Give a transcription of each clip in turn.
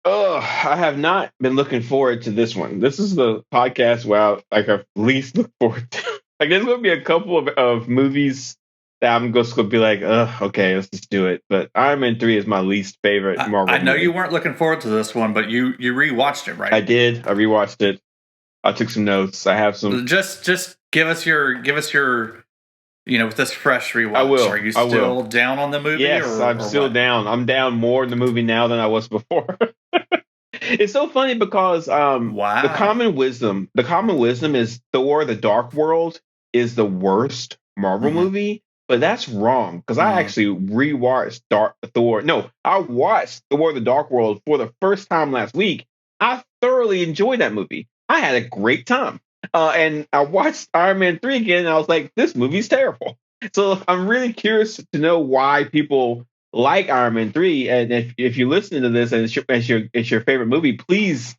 Oh, I have not been looking forward to this one. This is the podcast where I've least look forward to. Like, there's going to be a couple of movies that I'm just going to be like, okay, let's just do it. But Iron Man 3 is my least favorite Marvel I know you movie. weren't looking forward to this one, but you rewatched it, right? I did. I rewatched it. I took some notes. I have some. Just give us your with this fresh rewatch. I will. Are you still down on the movie? Yes, I'm still down. I'm down more in the movie now than I was before. It's so funny because wow. the common wisdom is Thor: The Dark World is the worst Marvel movie, but that's wrong because I actually rewatched Thor. No, I watched Thor: The Dark World for the first time last week. I thoroughly enjoyed that movie. I had a great time. And I watched Iron Man 3 again, and I was like, this movie's terrible. So I'm really curious to know why people like Iron Man 3. And if you're listening to this and it's your favorite movie, please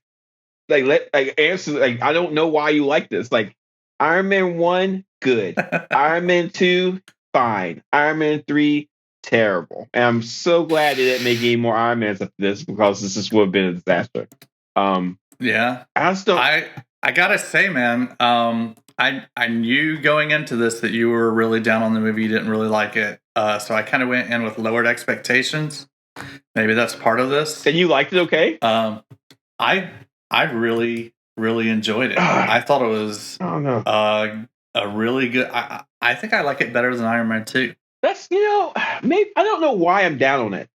answer. I don't know why you like this. Like, Iron Man 1, good. Iron Man 2, fine. Iron Man 3, terrible. And I'm so glad they didn't make any more Iron Mans after this because this would have been a disaster. Yeah. I gotta say, man, I knew going into this that you were really down on the movie. You didn't really like it. So I kind of went in with lowered expectations. Maybe that's part of this. And you liked it, okay? I really, really enjoyed it. I thought it was a really good. I think I like it better than Iron Man 2. That's, maybe I don't know why I'm down on it.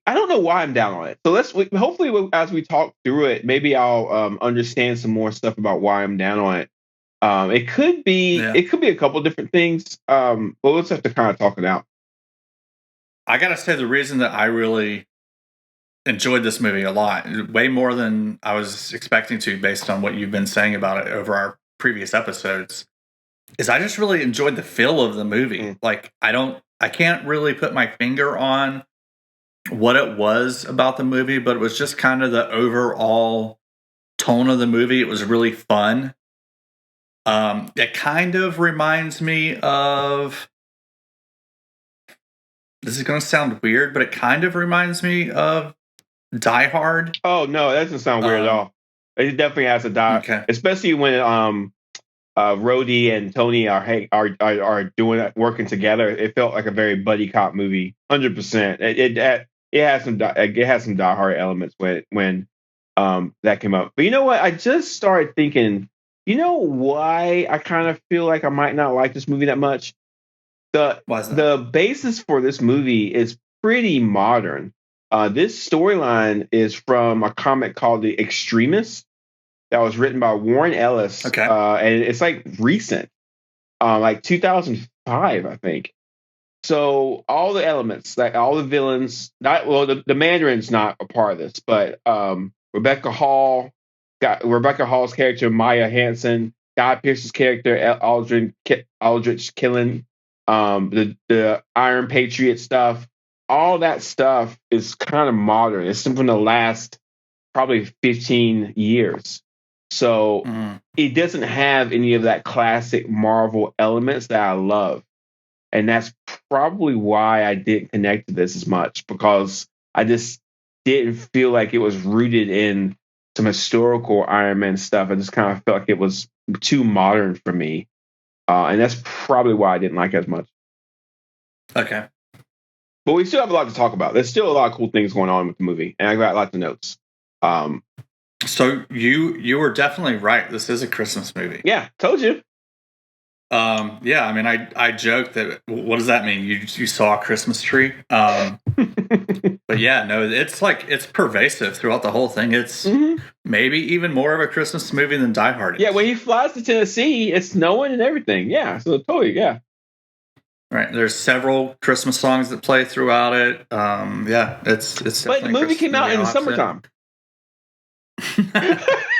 I don't know why I'm down on it. So hopefully as we talk through it, maybe I'll understand some more stuff about why I'm down on it. It could be a couple different things. But let's have to kind of talk it out. I gotta say the reason that I really enjoyed this movie a lot, way more than I was expecting to, based on what you've been saying about it over our previous episodes, is I just really enjoyed the feel of the movie. Like I can't really put my finger on what it was about the movie, but it was just kind of the overall tone of the movie. It was really fun. It kind of reminds me of, this is going to sound weird, but it kind of reminds me of Die Hard. Oh no, that doesn't sound weird at all. It definitely has a die, especially when Rhodey and Tony are working together. It felt like a very buddy cop movie, 100%. It has some Die Hard elements when that came up. But you know what? I just started thinking. You know why I kind of feel like I might not like this movie that much? The basis for this movie is pretty modern. This storyline is from a comic called The Extremis that was written by Warren Ellis. Okay. And it's like recent, like 2005, I think. So all the elements, like all the villains, the Mandarin's not a part of this, but Rebecca Hall's character, Maya Hansen, Guy Pearce's character, Aldrich Killian, the Iron Patriot stuff, all that stuff is kind of modern. It's from the last probably 15 years. So it doesn't have any of that classic Marvel elements that I love. And that's probably why I didn't connect to this as much, because I just didn't feel like it was rooted in some historical Iron Man stuff. I just kind of felt like it was too modern for me. And that's probably why I didn't like it as much. Okay. But we still have a lot to talk about. There's still a lot of cool things going on with the movie. And I got lots of notes. So you were definitely right. This is a Christmas movie. Yeah, told you. Yeah, I mean, I joked that. What does that mean? You saw a Christmas tree? But yeah, no, it's pervasive throughout the whole thing. It's maybe even more of a Christmas movie than Die Hard is. Yeah, when he flies to Tennessee, it's snowing and everything. Yeah, so totally, yeah. Right, there's several Christmas songs that play throughout it. Yeah, it's. But the movie came out in the summertime.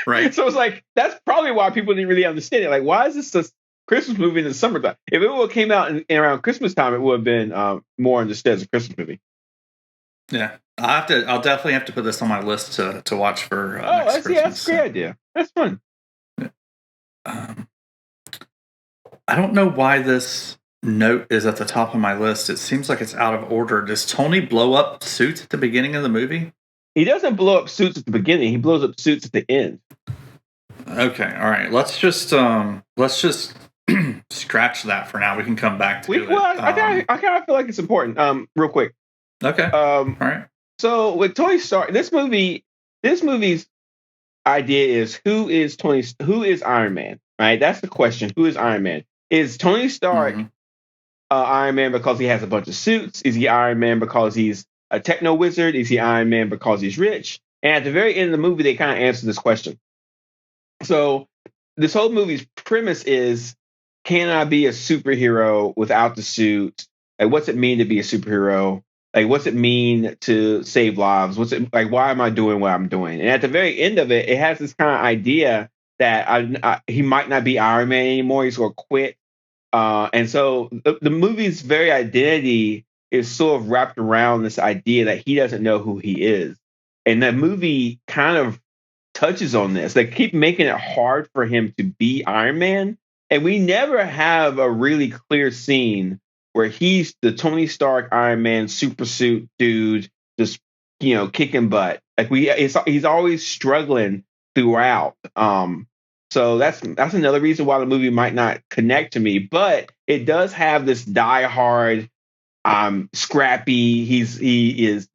Right. So it's like, that's probably why people didn't really understand it. Like, why is this a Christmas movie in the summertime? If it would have came out in around Christmas time, it would have been more understood as a Christmas movie. Yeah, I'll definitely have to put this on my list to watch for next Christmas. That's a great idea. That's fun. I don't know why this note is at the top of my list. It seems like it's out of order. Does Tony blow up suits at the beginning of the movie? He doesn't blow up suits at the beginning. He blows up suits at the end. Okay, all right. Let's just scratch that for now. We can come back to it. Well, I kind of feel like it's important. Real quick. Okay. All right. So with Tony Stark, this movie's idea is who is Iron Man? Right? That's the question. Who is Iron Man? Is Tony Stark Iron Man because he has a bunch of suits? Is he Iron Man because he's a techno wizard? Is he Iron Man because he's rich? And at the very end of the movie, they kind of answer this question. So this whole movie's premise is, can I be a superhero without the suit? Like, what's it mean to be a superhero? Like, what's it mean to save lives? What's it like? Why am I doing what I'm doing? And at the very end of it, it has this kind of idea that he might not be Iron Man anymore. He's going to quit. And so the movie's very identity is sort of wrapped around this idea that he doesn't know who he is. And the movie kind of touches on this. They keep making it hard for him to be Iron Man. And we never have a really clear scene where he's the Tony Stark Iron Man super suit dude, just, kicking butt. Like he's always struggling throughout. So that's another reason why the movie might not connect to me, but it does have this diehard, scrappy. He's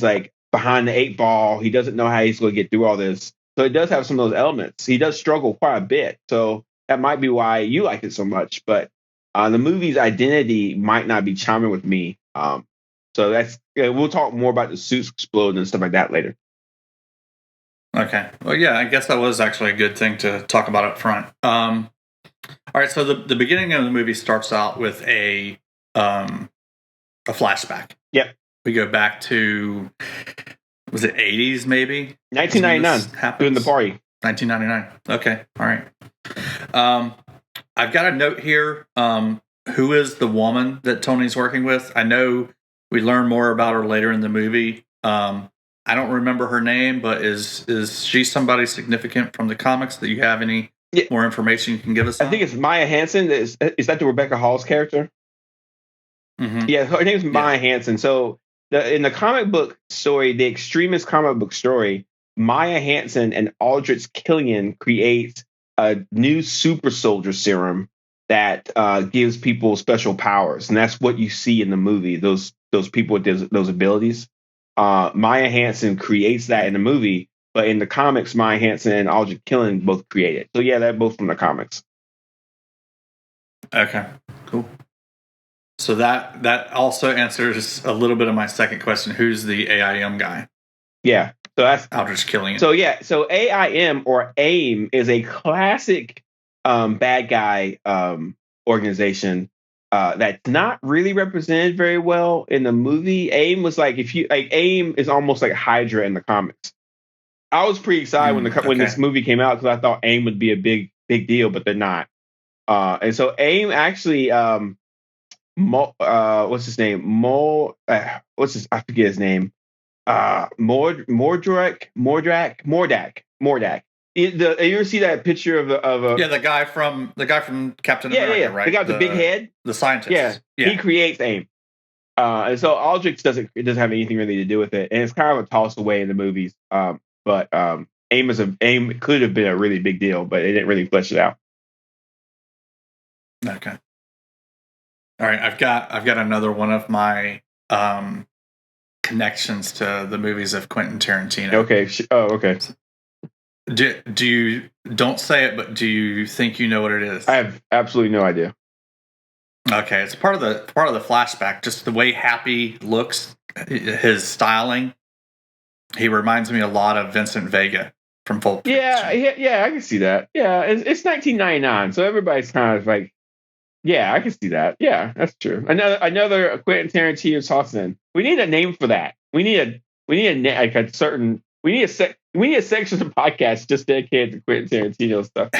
like behind the eight ball. He doesn't know how he's going to get through all this. So it does have some of those elements. He does struggle quite a bit. So that might be why you like it so much. But the movie's identity might not be chiming with me. So we'll talk more about the suits exploding and stuff like that later. Okay. Well, yeah, I guess that was actually a good thing to talk about up front. All right. So the beginning of the movie starts out with a flashback. Yep. We go back to, was it 80s maybe? 1999. Doing the party. 1999. Okay. All right. I've got a note here. Who is the woman that Tony's working with? I know we learn more about her later in the movie. I don't remember her name, but is she somebody significant from the comics that you have any more information you can give us on? I think it's Maya Hansen. Is that the Rebecca Hall's character? Mm-hmm. Yeah, her name's Maya Hansen. So in the comic book story, the Extremis comic book story, Maya Hansen and Aldrich Killian create a new super soldier serum that gives people special powers, and that's what you see in the movie. Those people with those abilities. Maya Hansen creates that in the movie, but in the comics, Maya Hansen and Aldrich Killian both create it. So yeah, they're both from the comics. Okay, cool. So that also answers a little bit of my second question. Who's the AIM guy? Yeah, so that's Aldrich Killian. So yeah, so AIM or AIM is a classic bad guy organization. That's not really represented very well in the movie. AIM was like AIM is almost like Hydra in the comics. I was pretty excited when this movie came out because I thought AIM would be a big deal, but they're not. And so AIM actually, what's his name? I forget his name. Mordak. You ever see that picture of the guy from Captain America, right? The guy with the big head, the scientist. Yeah. He creates AIM, and so Aldrich doesn't have anything really to do with it, and it's kind of a toss away in the movies. But AIM could have been a really big deal, but it didn't really flesh it out. Okay. All right, I've got another one of my connections to the movies of Quentin Tarantino. Okay. Oh, okay. Do you, don't say it, but do you think you know what it is? I have absolutely no idea. Okay, it's part of the flashback. Just the way Happy looks, his styling. He reminds me a lot of Vincent Vega from Pulp Fiction. Yeah, I can see that. Yeah, it's 1999, so everybody's kind of like, yeah, I can see that. Yeah, that's true. Another Quentin Tarantino toss in. We need a name for that. We need a section of the podcast just dedicated to Quentin Tarantino stuff.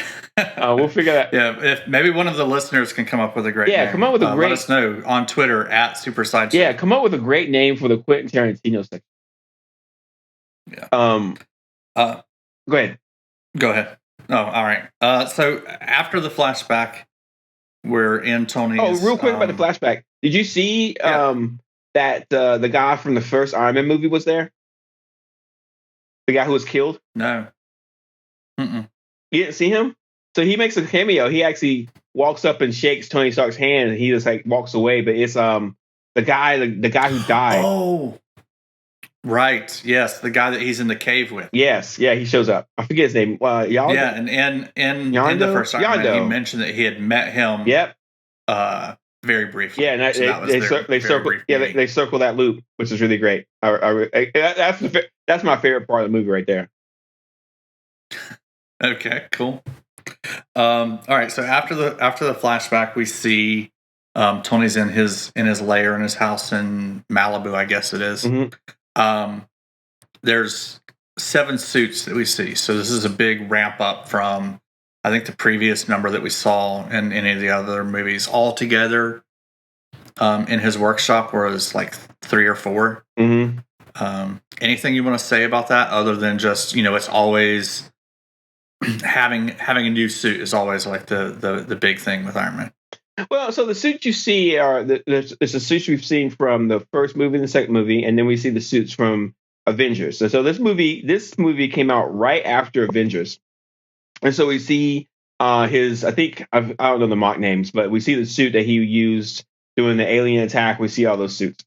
We'll figure that. Yeah, if maybe one of the listeners can come up with a great name. Come up with a great. Let us know on Twitter @SuperSideshow. Yeah, come up with a great name for the Quentin Tarantino section. Yeah. Go ahead. Go ahead. Oh, all right. So after the flashback, we're in Tony's. Oh, real quick about the flashback. Did you see that the guy from the first Iron Man movie was there? The guy who was killed? No. You didn't see him? So he makes a cameo. He actually walks up and shakes Tony Stark's hand, and he just like walks away. But it's the guy who died. Oh, right. Yes, the guy that he's in the cave with. Yes, yeah, he shows up. I forget his name. Yeah, and in the first Iron Man, he mentioned that he had met him. Yep. Very briefly. Yeah, and they circle. Yeah, they circle that loop, which is really great. That's my favorite part of the movie right there. Okay, cool. All right, so after the flashback, we see Tony's in his lair in his house in Malibu, I guess it is. Mm-hmm. There's 7 suits that we see, so this is a big ramp up from I think the previous number that we saw in any of the other movies. All together in his workshop was like 3 or 4. Mm-hmm. Anything you want to say about that, other than just it's always having a new suit is always like the big thing with Iron Man. Well, so the suits you see are it's the suits we've seen from the first movie and the second movie, and then we see the suits from Avengers. So this movie came out right after Avengers, and so we see his I don't know the mock names, but we see the suit that he used during the alien attack. We see all those suits,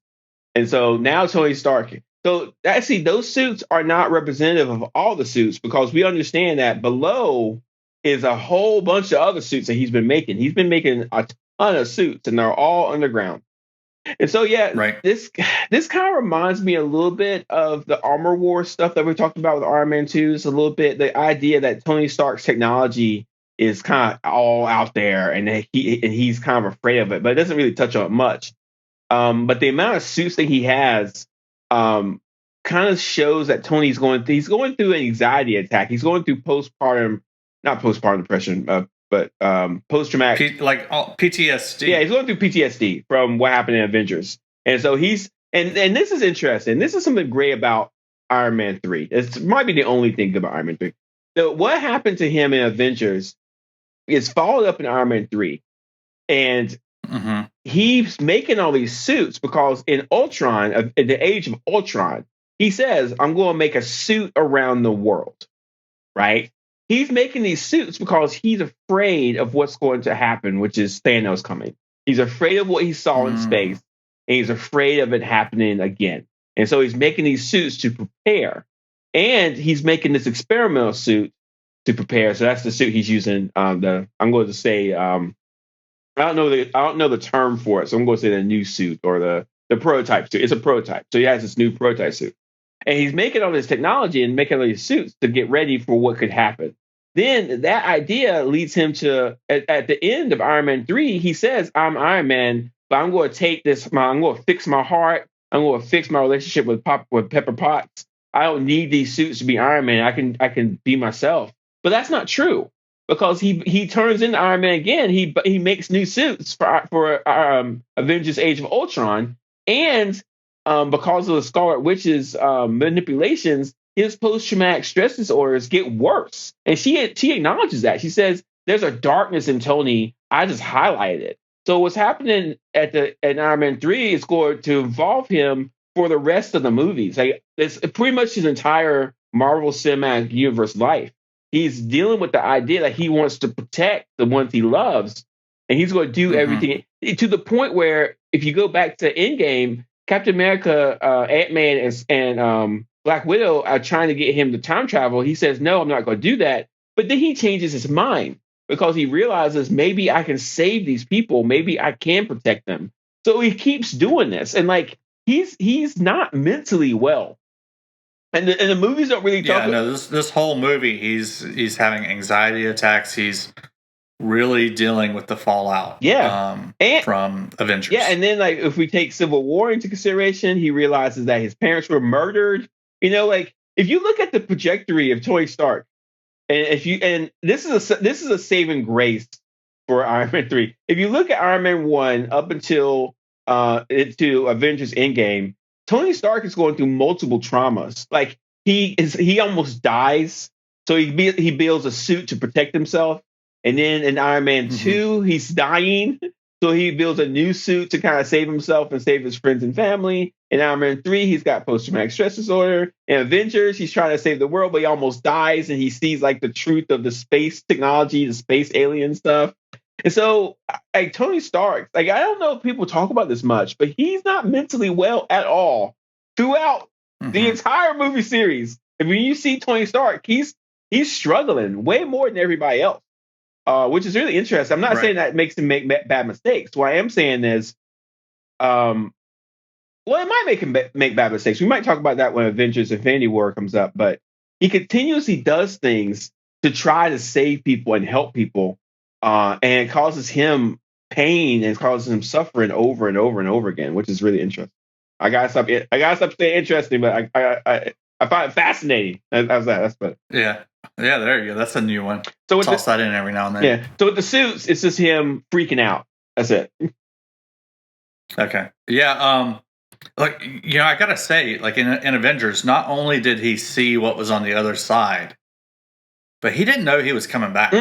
and so now Tony Stark. So actually, those suits are not representative of all the suits, because we understand that below is a whole bunch of other suits that he's been making. He's been making a ton of suits, and they're all underground. And so, yeah, right. This kind of reminds me a little bit of the Armor Wars stuff that we talked about with Iron Man 2. It's a little bit the idea that Tony Stark's technology is kind of all out there, and he's kind of afraid of it, but it doesn't really touch on it much. But the amount of suits that he has kind of shows that Tony's going through an anxiety attack. He's going through not postpartum depression, but post-traumatic, PTSD. Yeah, he's going through PTSD from what happened in Avengers. And so and this is interesting. This is something great about Iron Man 3. It might be the only thing about Iron Man 3. So what happened to him in Avengers is followed up in Iron Man 3. And he's making all these suits because in Ultron, in the age of Ultron, he says, I'm going to make a suit around the world, right? He's making these suits because he's afraid of what's going to happen, which is Thanos coming. He's afraid of what he saw in space, and he's afraid of it happening again. And so he's making these suits to prepare. And he's making this experimental suit to prepare. So that's the suit he's using. I'm going to say, I don't know the term for it, so I'm going to say the new suit or the prototype suit. It's a prototype. So he has this new prototype suit. And he's making all this technology and making all these suits to get ready for what could happen. Then that idea leads him to, at the end of Iron Man 3, he says, I'm Iron Man, but I'm going to take this, I'm going to fix my heart. I'm going to fix my relationship with Pepper Potts. I don't need these suits to be Iron Man. I can be myself. But that's not true, because he turns into Iron Man again. He makes new suits for Avengers Age of Ultron. And because of the Scarlet Witch's manipulations, his post-traumatic stress disorders get worse. And she acknowledges that. She says, there's a darkness in Tony. I just highlighted it. So what's happening at Iron Man 3 is going to involve him for the rest of the movies. Like, it's pretty much his entire Marvel Cinematic Universe life. He's dealing with the idea that he wants to protect the ones he loves, and he's going to do everything to the point where, if you go back to Endgame, Captain America, Ant-Man, and Black Widow are trying to get him to time travel. He says, no, I'm not going to do that. But then he changes his mind because he realizes, maybe I can save these people. Maybe I can protect them. So he keeps doing this. And like, he's not mentally well. And the movies don't really talk about... no, this whole movie, he's having anxiety attacks. He's really dealing with the fallout from Avengers. Yeah, and then like, if we take Civil War into consideration, he realizes that his parents were murdered. Like, if you look at the trajectory of Tony Stark, and this is a saving grace for Iron Man 3. If you look at Iron Man 1 up until into Avengers Endgame, Tony Stark is going through multiple traumas. Like, he almost dies, so he builds a suit to protect himself. And then in Iron Man 2, he's dying. So he builds a new suit to kind of save himself and save his friends and family. In Iron Man 3, he's got post-traumatic stress disorder. In Avengers, he's trying to save the world, but he almost dies, and he sees like the truth of the space technology, the space alien stuff. And so, like Tony Stark, like I don't know if people talk about this much, but he's not mentally well at all throughout the entire movie series. And when you see Tony Stark, he's struggling way more than everybody else, which is really interesting. I'm not saying that makes him make bad mistakes. What I am saying is, well, it might make him make bad mistakes. We might talk about that when Avengers Infinity War comes up, but he continuously does things to try to save people and help people, and it causes him pain and causes him suffering over and over and over again, which is really interesting. I gotta stop saying interesting, but I find it fascinating. How's that? That's better. Yeah, there you go. That's a new one. So toss that in every now and then. Yeah. So with the suits, it's just him freaking out. That's it. Okay. Yeah. Like, I gotta say, like in Avengers, not only did he see what was on the other side, but he didn't know he was coming back.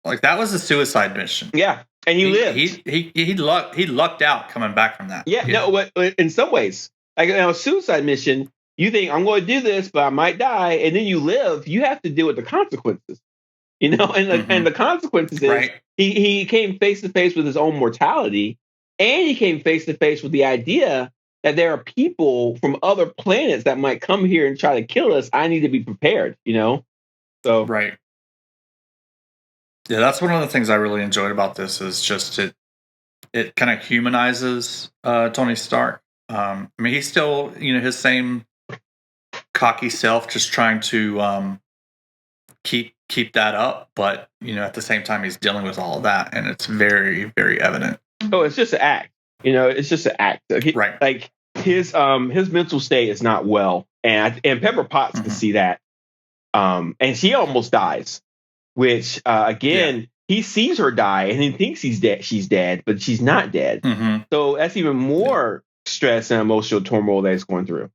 Like that was a suicide mission. Yeah, and he lived. He lucked out coming back from that. Yeah. No, in some ways, like a suicide mission, you think I'm going to do this, but I might die, and then you live. You have to deal with the consequences. And the consequences is he came face to face with his own mortality. And he came face to face with the idea that there are people from other planets that might come here and try to kill us. I need to be prepared, So right. Yeah, that's one of the things I really enjoyed about this is just it kind of humanizes Tony Stark. I mean, he's still his same cocky self, just trying to keep that up, but at the same time he's dealing with all of that, and it's very, very evident. Oh, it's just an act. It's just an act. Right. Like his mental state is not well, and Pepper Potts can see that. And she almost dies, which again he sees her die and he thinks she's dead, but she's not dead. So that's even more stress and emotional turmoil that he's going through.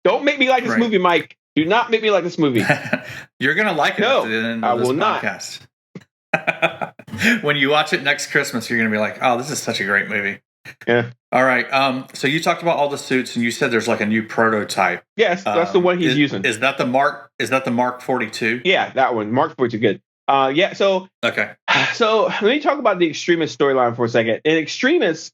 Don't make me like this movie, Mike. Do not make me like this movie. You're gonna like it. No, at the end of I this will podcast. Not. When you watch it next Christmas, you're going to be like, "Oh, this is such a great movie." Yeah. All right. So you talked about all the suits, and you said there's like a new prototype. Yes, that's the one he's using. Is that the Mark 42? Yeah, that one. Mark 42. Good. Yeah. So okay. So let me talk about the Extremis storyline for a second. In Extremis,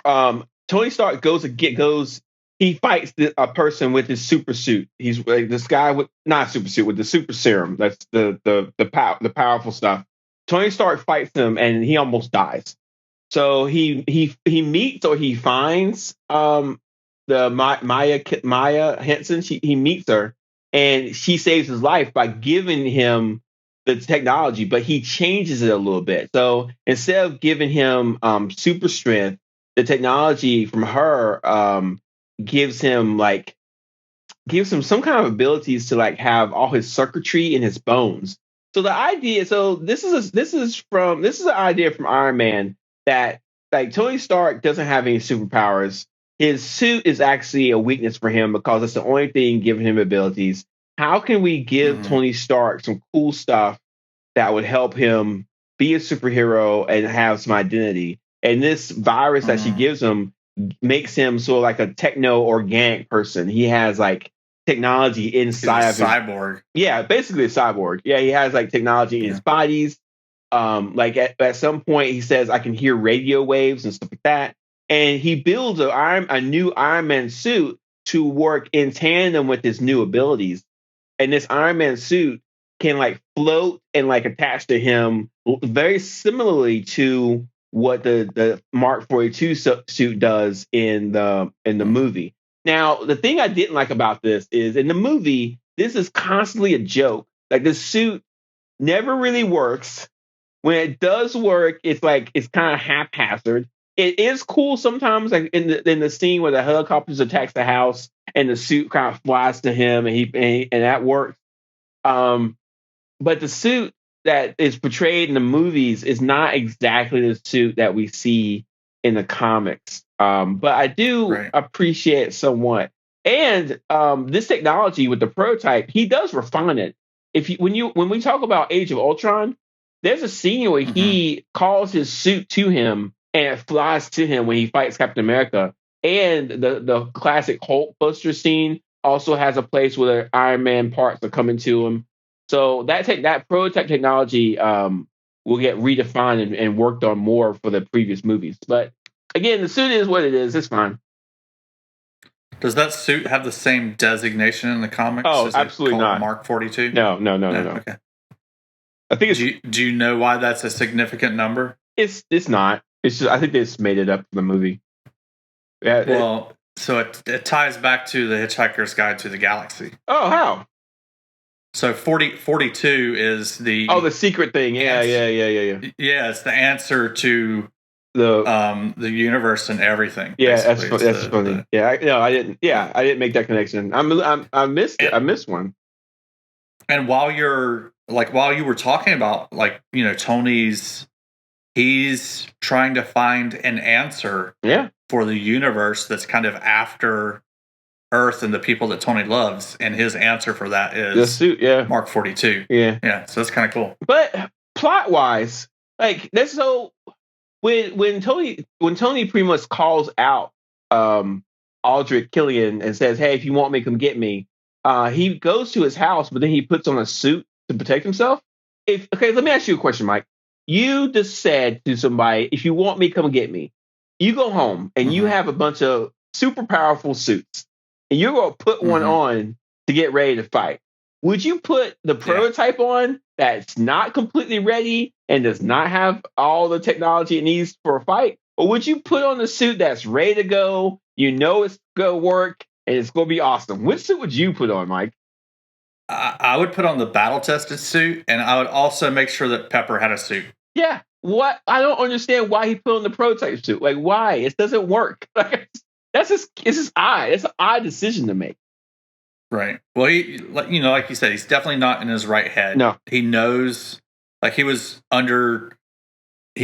Tony Stark goes. He fights a person with his super suit. He's like this guy with not a super suit, with the super serum. That's the powerful stuff. Tony Stark fights him and he almost dies. So he meets or he finds the Maya Hansen. He meets her and she saves his life by giving him the technology, but he changes it a little bit. So instead of giving him super strength, the technology from her gives him some kind of abilities to like have all his circuitry in his bones. So the idea, this is an idea from Iron Man that like Tony Stark doesn't have any superpowers. His suit is actually a weakness for him because it's the only thing giving him abilities. How can we give Tony Stark some cool stuff that would help him be a superhero and have some identity? And this virus that she gives him makes him sort of like a techno-organic person. He has like technology inside of him. Cyborg. Yeah, basically a cyborg. Yeah, he has like technology in his bodies. Like at some point he says, I can hear radio waves and stuff like that. And he builds a new Iron Man suit to work in tandem with his new abilities. And this Iron Man suit can like float and like attach to him very similarly to what the Mark 42 suit does in the movie. Now, the thing I didn't like about this is in the movie, this is constantly a joke. Like the suit never really works. When it does work, it's kind of haphazard. It is cool sometimes, like in the scene where the helicopters attacks the house and the suit kind of flies to him, and that works. But the suit that is portrayed in the movies is not exactly the suit that we see in the comics. But I do appreciate it somewhat. And this technology with the prototype, he does refine it. When we talk about Age of Ultron, there's a scene where he calls his suit to him and it flies to him when he fights Captain America. And the classic Hulk Buster scene also has a place where Iron Man parts are coming to him. So that prototype technology will get redefined and worked on more for the previous movies. But again, the suit is what it is. It's fine. Does that suit have the same designation in the comics? Oh, Is absolutely it called not. Mark 42? No. Okay. I think it's. Do you know why that's a significant number? It's not. It's just I think they just made it up for the movie. Yeah. Well, so it ties back to the Hitchhiker's Guide to the Galaxy. Oh, how? So 42 is the the secret thing. Yeah. Yeah, it's the answer to the universe and everything. Yeah, that's funny. I didn't make that connection. I missed it. I missed one. And while you were talking about he's trying to find an answer for the universe that's kind of after Earth and the people that Tony loves, and his answer for that is the suit, Mark 42. Yeah. So that's kind of cool. But plot wise, like that's so when Tony pretty much calls out Aldrich Killian and says, "Hey, if you want me, come get me," he goes to his house, but then he puts on a suit to protect himself. Let me ask you a question, Mike. You just said to somebody, "If you want me, come get me." You go home and you have a bunch of super powerful suits, and you're going to put one on to get ready to fight. Would you put the prototype on that's not completely ready and does not have all the technology it needs for a fight? Or would you put on the suit that's ready to go, you know it's going to work, and it's going to be awesome? Which suit would you put on, Mike? I would put on the battle-tested suit, and I would also make sure that Pepper had a suit. Yeah. What? I don't understand why he put on the prototype suit. Like, why? It doesn't work. It's just odd. It's an odd decision to make. Right. Well, like you said, he's definitely not in his right head. No. He knows, he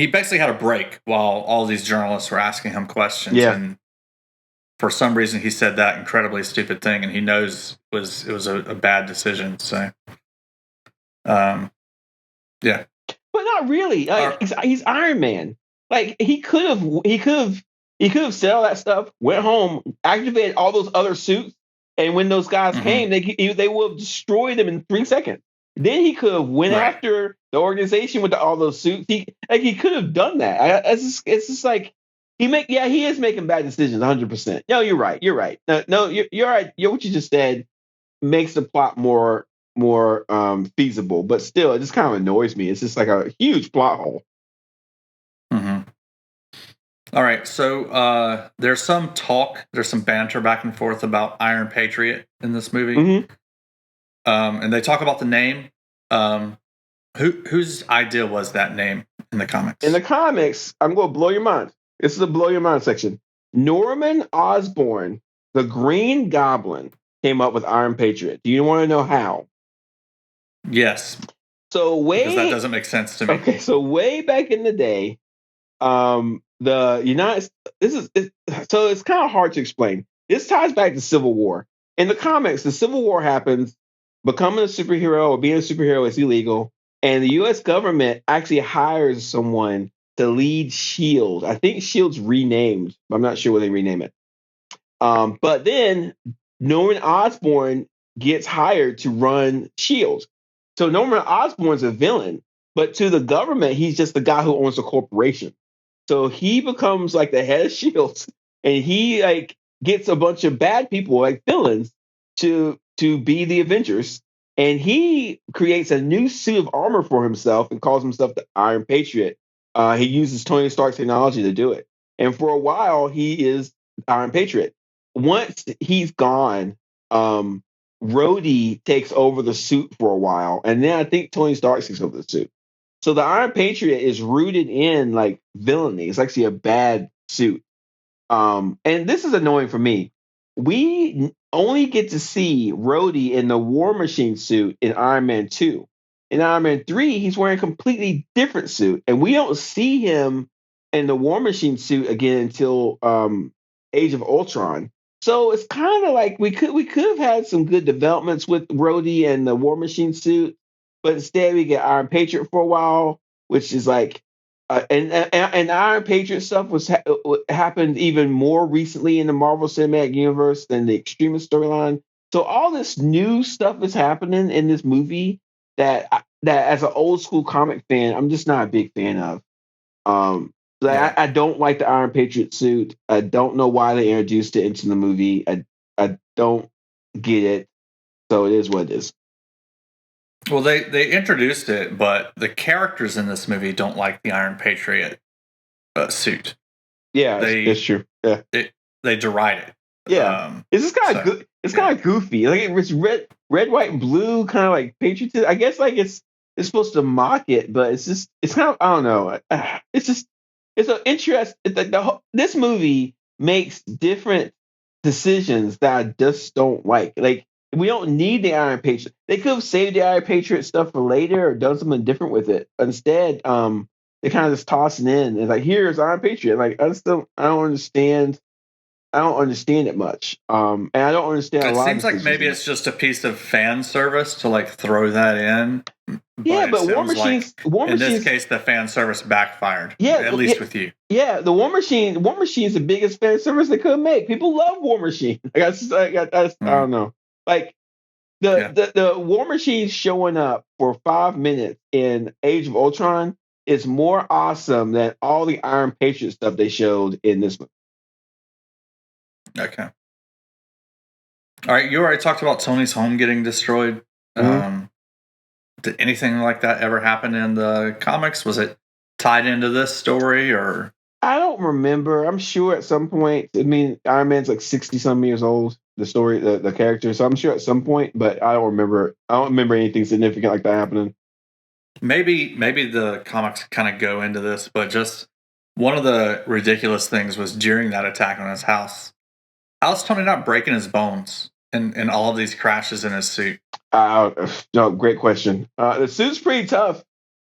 basically had a break while all these journalists were asking him questions. Yeah. And for some reason, he said that incredibly stupid thing, and he knows it was a bad decision. So, yeah. But not really. He's Iron Man. Like he could have said all that stuff, went home, activated all those other suits, and when those guys came, they would have destroyed them in 3 seconds. Then he could have went after the organization with all those suits. He could have done that. It's just like he is making bad decisions 100%. No, you're right. You're right. No, you're right. What you just said makes the plot more feasible, but still, it just kind of annoys me. It's just like a huge plot hole. All right, so there's some banter back and forth about Iron Patriot in this movie, and they talk about the name. Whose idea was that name in the comics? In the comics, I'm going to blow your mind. This is a blow your mind section. Norman Osborn, the Green Goblin, came up with Iron Patriot. Do you want to know how? Yes. So because that doesn't make sense to me. Okay, so way back in the day, the United so it's kind of hard to explain. This ties back to Civil War. In the comics, the Civil War happens. Becoming a superhero or being a superhero is illegal, and the U.S. government actually hires someone to lead S.H.I.E.L.D. I think S.H.I.E.L.D.'s renamed. I'm not sure what they rename it. But then Norman Osborn gets hired to run S.H.I.E.L.D. So Norman Osborn's a villain, but to the government, he's just the guy who owns a corporation. So he becomes like the head of S.H.I.E.L.D. and he gets a bunch of bad people like villains to be the Avengers. And he creates a new suit of armor for himself and calls himself the Iron Patriot. He uses Tony Stark technology to do it. And for a while, he is Iron Patriot. Once he's gone, Rhodey takes over the suit for a while. And then I think Tony Stark takes over the suit. So the Iron Patriot is rooted in like villainy. It's actually a bad suit. And this is annoying for me. We only get to see Rhodey in the War Machine suit in Iron Man 2. In Iron Man 3, he's wearing a completely different suit. And we don't see him in the War Machine suit again until Age of Ultron. So it's kind of like we could have had some good developments with Rhodey and the War Machine suit. But instead, we get Iron Patriot for a while. which is like, and Iron Patriot stuff happened even more recently in the Marvel Cinematic Universe than the Extremis storyline. So all this new stuff is happening in this movie that as an old school comic fan, I'm just not a big fan of. I don't like the Iron Patriot suit. I don't know why they introduced it into the movie. I don't get it. So it is what it is. Well, they introduced it, but the characters in this movie don't like the Iron Patriot suit. Yeah, it's true. Yeah, they deride it. Yeah, it's just kind of good. It's kind of goofy. Like it's red, white, and blue, kind of like patriotism. I guess like it's supposed to mock it, but it's kind of, I don't know. It's an interest. This movie makes different decisions that I just don't like. Like we don't need the Iron Patriot. They could have saved the Iron Patriot stuff for later or done something different with it. Instead, they kind of just toss it in. It's like, here's Iron Patriot. Like I don't understand. I don't understand it much. And I don't understand a lot. It seems like maybe it's just a piece of fan service to like throw that in. Yeah, but War Machines. In this case, the fan service backfired. Yeah, at least with you. Yeah, the War Machine. War Machine is the biggest fan service they could make. People love War Machine. I don't know. Like the War Machine showing up for 5 minutes in Age of Ultron is more awesome than all the Iron Patriot stuff they showed in this movie. Okay. All right, you already talked about Tony's home getting destroyed. Mm-hmm. Did anything like that ever happen in the comics? Was it tied into this story, or? I don't remember. I'm sure at some point. I mean, Iron Man's like 60-some years old. The story, the character. So I'm sure at some point, but I don't remember. I don't remember anything significant like that happening. Maybe the comics kind of go into this, but just one of the ridiculous things was during that attack on his house. How's Tony not breaking his bones in all of these crashes in his suit? No, great question. The suit's pretty tough,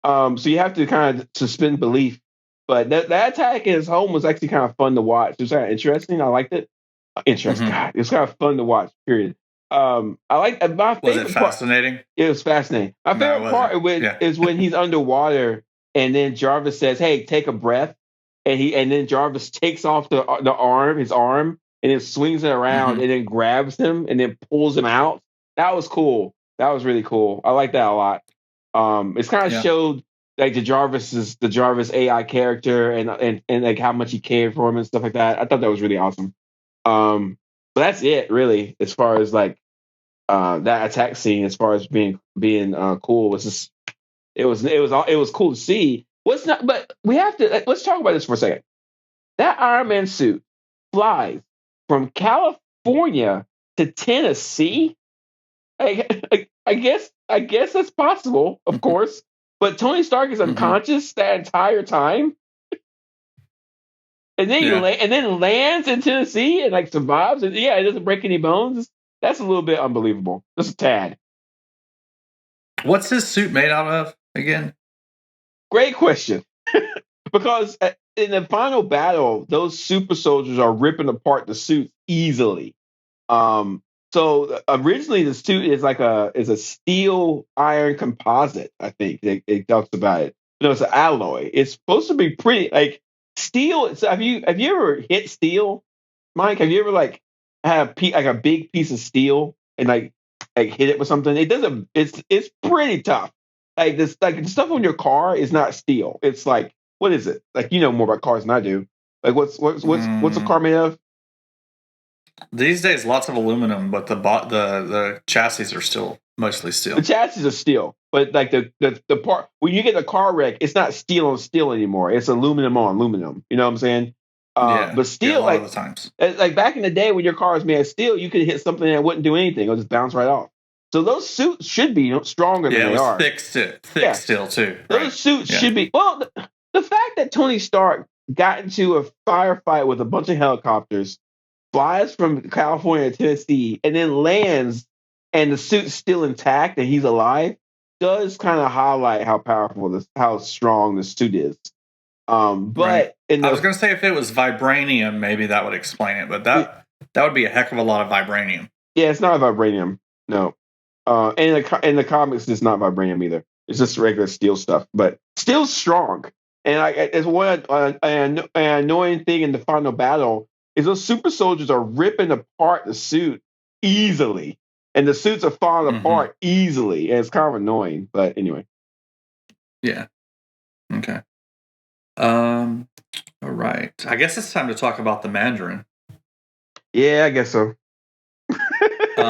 so you have to kind of suspend belief. But that attack in his home was actually kind of fun to watch. It was kind of interesting. I liked it. Interesting. God, it was kind of fun to watch. Period. I like my favorite. Was it fascinating? It was fascinating. My favorite part is when he's underwater and then Jarvis says, "Hey, take a breath," and then Jarvis takes off his arm. And then swings it around and then grabs him and then pulls him out. That was cool. That was really cool. I like that a lot. It's kind of showed like the Jarvis AI character and like how much he cared for him and stuff like that. I thought that was really awesome. But that's it really as far as like that attack scene. As far as being cool, it was cool to see. But we have to let's talk about this for a second. That Iron Man suit flies from California to Tennessee. I guess that's possible, of course. But Tony Stark is unconscious that entire time, and then and then lands in Tennessee and like survives. And it doesn't break any bones. That's a little bit unbelievable. Just a tad. What's his suit made out of again? Great question. Because in the final battle, those super soldiers are ripping apart the suit easily. So originally the suit is a steel iron composite. I think it talks about it. No, it's an alloy. It's supposed to be pretty like steel. So have you ever hit steel, Mike? Have you ever like had a big piece of steel and like hit it with something? It doesn't. It's pretty tough. Like this, like the stuff on your car is not steel. It's like, what is it? Like, you know more about cars than I do. Like what's a car made of? These days, lots of aluminum, but the chassis are still mostly steel. The chassis are steel, but like the part when you get a car wreck, it's not steel on steel anymore. It's aluminum on aluminum. You know what I'm saying? But steel, a lot of the times, like back in the day when your car was made of steel, you could hit something that wouldn't do anything; it'll just bounce right off. So those suits should be stronger than they are. Thick steel too. Those suits should be. Well, the fact that Tony Stark got into a firefight with a bunch of helicopters, flies from California to Tennessee, and then lands, and the suit's still intact and he's alive, does kind of highlight how strong the suit is. But I was going to say if it was vibranium, maybe that would explain it, but that would be a heck of a lot of vibranium. Yeah, it's not vibranium. No. And in the comics, it's not vibranium either. It's just regular steel stuff, but still strong. And it's one an annoying thing in the final battle is those super soldiers are ripping apart the suit easily, and the suits are falling apart easily, and it's kind of annoying. But anyway, yeah, okay. All right. I guess it's time to talk about the Mandarin. Yeah, I guess so. We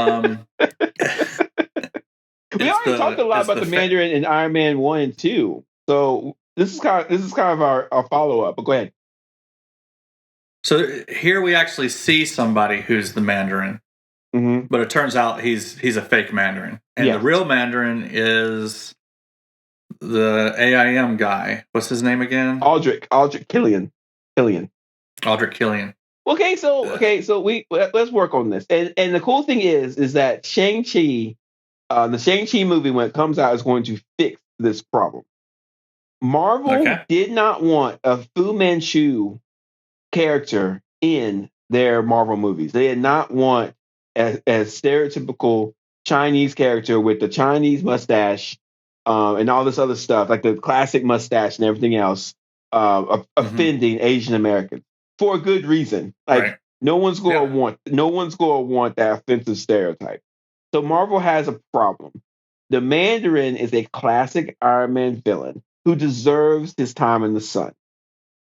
already talked a lot about the Mandarin in Iron Man 1 and 2. So this is kind of our follow up. But go ahead. So here we actually see somebody who's the Mandarin, but it turns out he's a fake Mandarin, and the real Mandarin is the AIM guy. What's his name again? Aldrich Killian. Aldrich Killian. Okay, so let's work on this. And the cool thing is that Shang-Chi, the Shang-Chi movie when it comes out is going to fix this problem. Marvel did not want a Fu Manchu character in their Marvel movies. They did not want a stereotypical Chinese character with the Chinese mustache and all this other stuff, like the classic mustache and everything else, offending Asian Americans for a good reason. Like no one's going to want that offensive stereotype. So Marvel has a problem. The Mandarin is a classic Iron Man villain who deserves his time in the sun,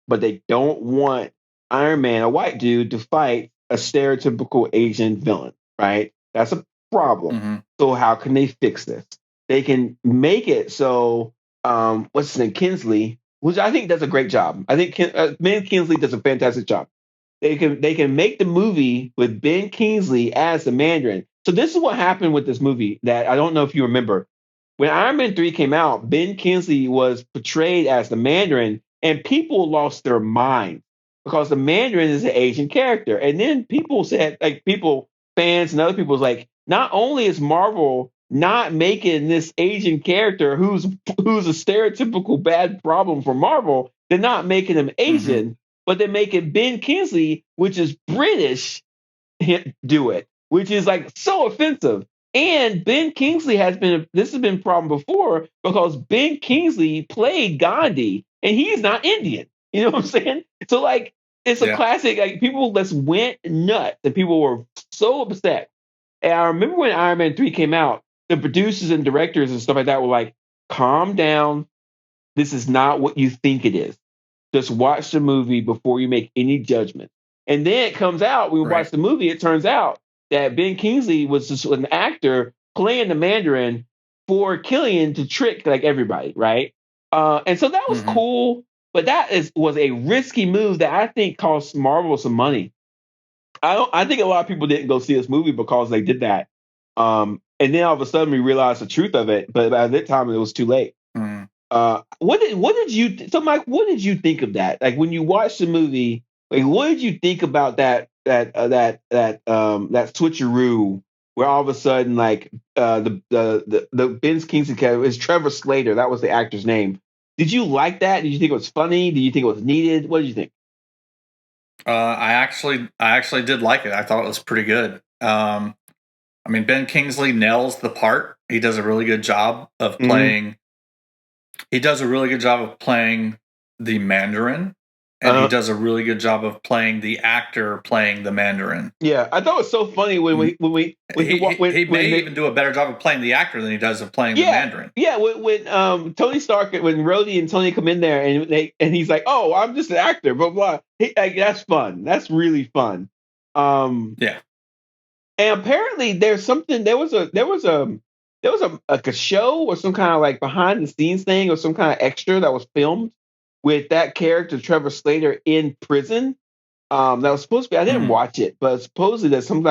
but they don't want Iron Man, a white dude, to fight a stereotypical Asian villain, right? That's a problem. So how can they fix this? They can make it so, what's his name, Kingsley, which I think does a great job. I think Ben Kingsley does a fantastic job. They can make the movie with Ben Kingsley as the Mandarin. So this is what happened with this movie that I don't know if you remember. When Iron Man 3 came out, Ben Kingsley was portrayed as the Mandarin, and people lost their minds because the Mandarin is an Asian character. And then people said, like fans and other people was like, not only is Marvel not making this Asian character who's a stereotypical bad problem for Marvel, they're not making him Asian, but they're making Ben Kingsley, which is British, do it, which is like so offensive. And Ben Kingsley has been a problem before because Ben Kingsley played Gandhi and he's not Indian. You know what I'm saying? So like it's a classic, like people just went nuts and people were so upset. And I remember when Iron Man 3 came out, the producers and directors and stuff like that were like, calm down. This is not what you think it is. Just watch the movie before you make any judgment. And then it comes out, we watch the movie, it turns out that Ben Kingsley was just an actor playing the Mandarin for Killian to trick like everybody, right? And so that was cool, but was a risky move that I think cost Marvel some money. I think a lot of people didn't go see this movie because they did that. And then all of a sudden we realized the truth of it, but by that time it was too late. What did you so Mike, what did you think of that? Like when you watched the movie, like what did you think about that switcheroo where all of a sudden like the Ben Kingsley character is Trevor Slattery, that was the actor's name. Did you like that? Did you think it was funny? Did you think it was needed? What did you think? I actually did like it. I thought it was pretty good. I mean, Ben Kingsley nails the part. He does a really good job of playing. He does a really good job of playing the Mandarin, and he does a really good job of playing the actor playing the Mandarin. Yeah, I thought it was so funny when he may even do a better job of playing the actor than he does of playing the Mandarin. Yeah, when Tony Stark, when Rhodey and Tony come in there and he's like, "Oh, I'm just an actor," blah blah. That's fun. That's really fun. Yeah. And apparently there's something. There was a show or some kind of like behind the scenes thing or some kind of extra that was filmed with that character Trevor Slattery in prison. That was supposed to be. I didn't watch it, but supposedly there's something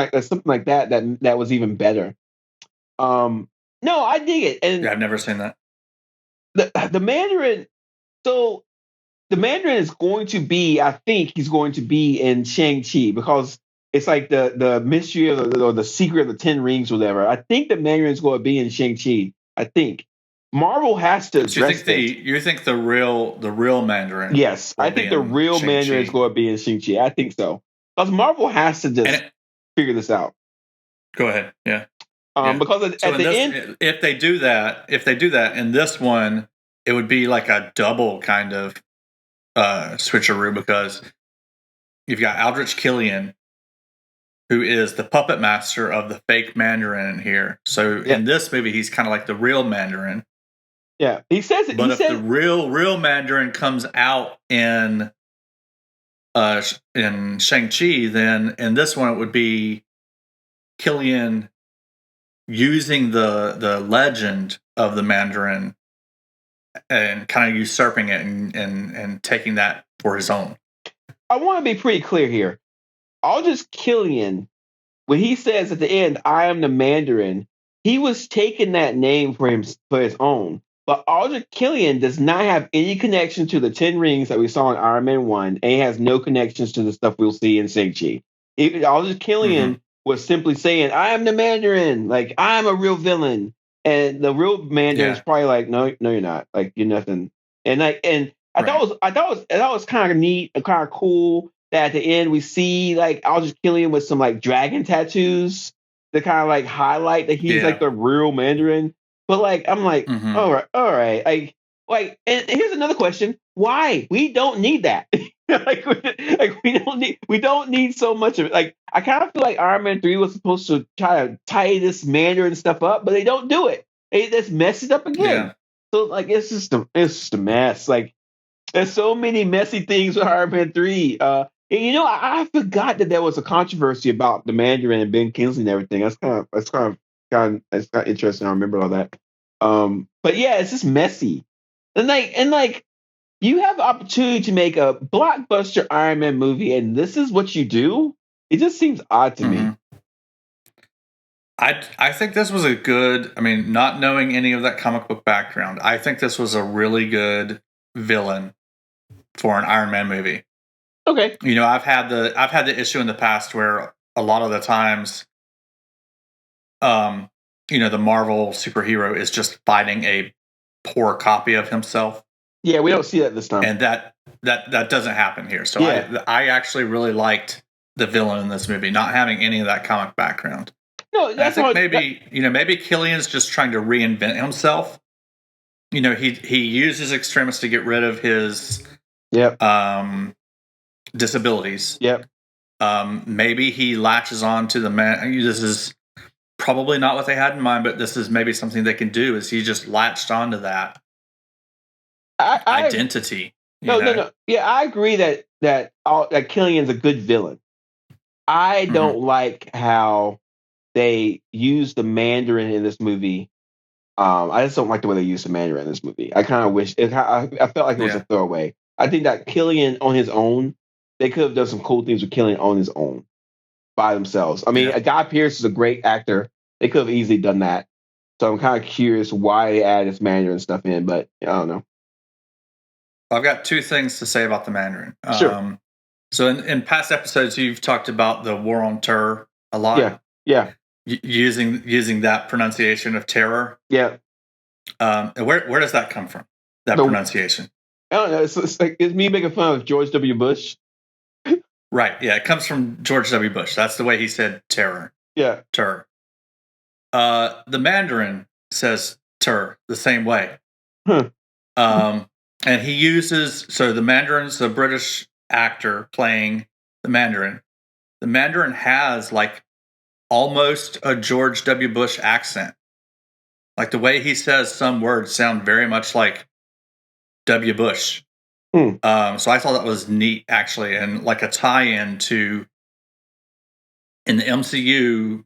like that was even better. No, I dig it. And I've never seen that. The Mandarin. So the Mandarin is going to be. I think he's going to be in Shang-Chi because it's like the mystery of the secret of the 10 rings, or whatever. I think the Mandarin is going to be in Shang-Chi. I think Marvel has to address you think the real Mandarin? Yes, I think the real Mandarin is going to be in Shang-Chi. I think so because Marvel has to just figure this out. Go ahead. Yeah. Because So at in the this, end, if they do that in this one, it would be like a double kind of switcheroo, because you've got Aldrich Killian, who is the puppet master of the fake Mandarin here. So in this movie, he's kind of like the real Mandarin. yeah, he says it. But He if the says, real Mandarin comes out in Shang-Chi, then in this one it would be Killian using the legend of the Mandarin and kind of usurping it and taking that for his own. I want to be pretty clear here. Aldrich Killian, when he says at the end, "I am the Mandarin," he was taking that name for his own. But Aldrich Killian does not have any connection to the Ten Rings that we saw in Iron Man 1, and he has no connections to the stuff we'll see in Shang-Chi. Aldrich Killian was simply saying, "I am the Mandarin, like I'm a real villain," and the real Mandarin is probably like, "No, no, you're not. Like you're nothing." And I thought it was kind of neat and kind of cool that at the end we see like Aldrich Killian with some like dragon tattoos to kind of like highlight that he's like the real Mandarin. But like I'm like, all right, and here's another question: why? We don't need that. We don't need so much of it. Like I kind of feel like Iron Man 3 was supposed to try to tie this Mandarin stuff up, but they don't do it. They just mess it up again. Yeah. So like it's just a mess. Like there's so many messy things with Iron Man 3. And I forgot that there was a controversy about the Mandarin and Ben Kingsley and everything. That's kind of interesting. I remember all that. But yeah, it's just messy. And like you have the opportunity to make a blockbuster Iron Man movie, and this is what you do. It just seems odd to me. I think this was a good. I mean, not knowing any of that comic book background, I think this was a really good villain for an Iron Man movie. Okay. I've had the issue in the past where a lot of the times, the Marvel superhero is just fighting a poor copy of himself. Yeah, we don't see that this time, and that doesn't happen here. So I actually really liked the villain in this movie, not having any of that comic background. No, that's I think maybe Killian's just trying to reinvent himself. He uses Extremis to get rid of his disabilities. Yep. Maybe he latches on to the man. This is probably not what they had in mind, but this is maybe something they can do. Is he just latched onto that identity? No. Yeah, I agree that Killian's a good villain. I don't like how they use the Mandarin in this movie. I just don't like the way they use the Mandarin in this movie. I kind of wish I felt like it was a throwaway. I think that Killian on his own, they could have done some cool things with Killian on his own by themselves. I mean, Guy Pearce is a great actor. They could have easily done that. So I'm kind of curious why they added this Mandarin stuff in, but I don't know. I've got two things to say about the Mandarin. Sure. So in past episodes, you've talked about the war on terror a lot. Yeah. Using that pronunciation of terror. Yeah. Where does that come from? That pronunciation? I don't know. It's me making fun of George W. Bush. Right. Yeah. It comes from George W. Bush. That's the way he said terror. Yeah. Terror. The Mandarin says terror the same way. And he uses, so the Mandarin's a British actor playing the Mandarin. The Mandarin has like almost a George W. Bush accent. Like the way he says some words sound very much like W. Bush. So I thought that was neat, actually, and like a tie-in to, in the MCU,